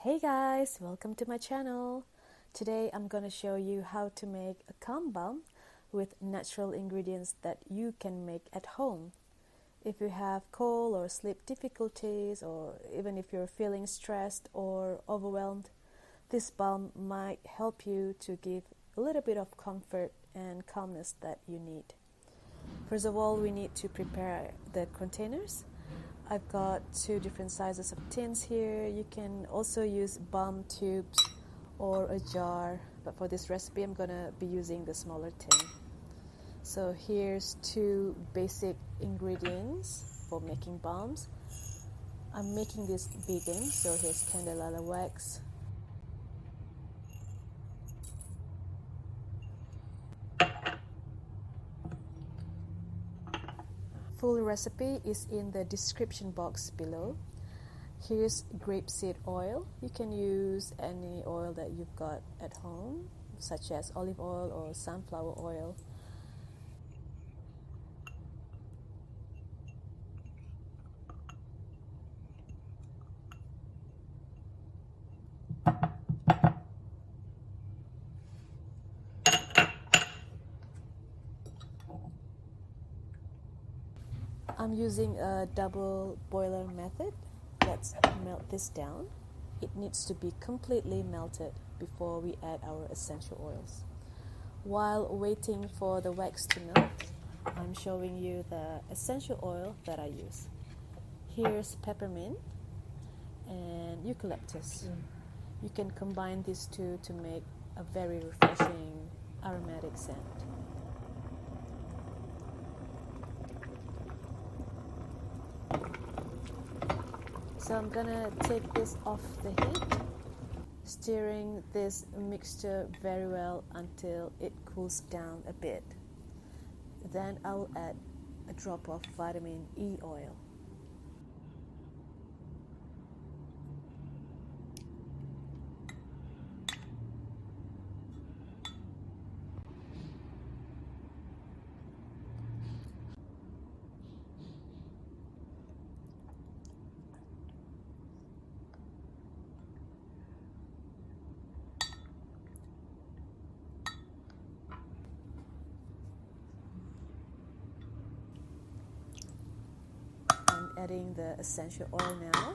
Hey guys, welcome to my channel. Today I'm gonna show you how to make a calm balm with natural ingredients that you can make at home. If you have cold or sleep difficulties, or even if you're feeling stressed or overwhelmed, this balm might help you to give a little bit of comfort and calmness that you need. First of all, we need to prepare the containers. I've got 2 different sizes of tins here. You can also use balm tubes or a jar, but for this recipe I'm gonna be using the smaller tin. So here's 2 basic ingredients for making balms. I'm making this vegan, so here's candelilla wax, full recipe is in the description box below. Here's grapeseed oil. You can use any oil that you've got at home, such as olive oil or sunflower oil. I'm using a double boiler method. Let's melt this down. It needs to be completely melted before we add our essential oils. While waiting for the wax to melt, I'm showing you the essential oil that I use. Here's peppermint and eucalyptus. You can combine these 2 to make a very refreshing aromatic scent. So I'm gonna take this off the heat, stirring this mixture very well until it cools down a bit. Then I'll add a drop of vitamin E oil. Adding the essential oil now.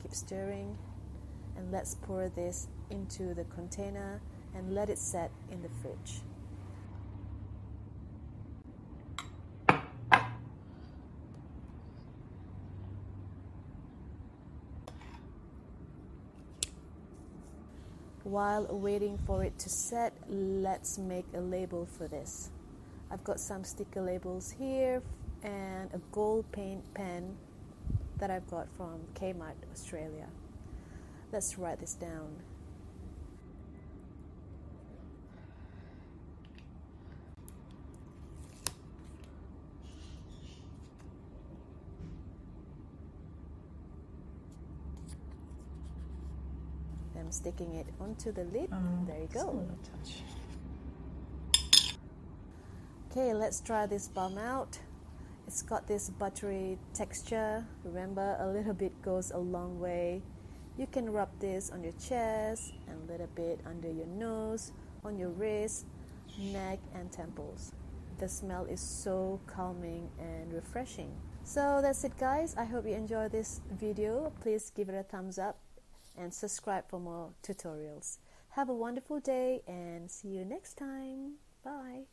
Keep stirring, and let's pour this into the container and let it set in the fridge. While waiting for it to set, let's make a label for this. I've got some sticker labels here and a gold paint pen that I've got from Kmart, Australia. Let's write this down. I'm sticking it onto the lid. There you go. Okay, let's try this balm out. It's got this buttery texture. Remember, a little bit goes a long way. You can rub this on your chest and a little bit under your nose, on your wrist, neck and temples. The smell is so calming and refreshing. So that's it guys. I hope you enjoyed this video. Please give it a thumbs up and subscribe for more tutorials. Have a wonderful day and see you next time. Bye.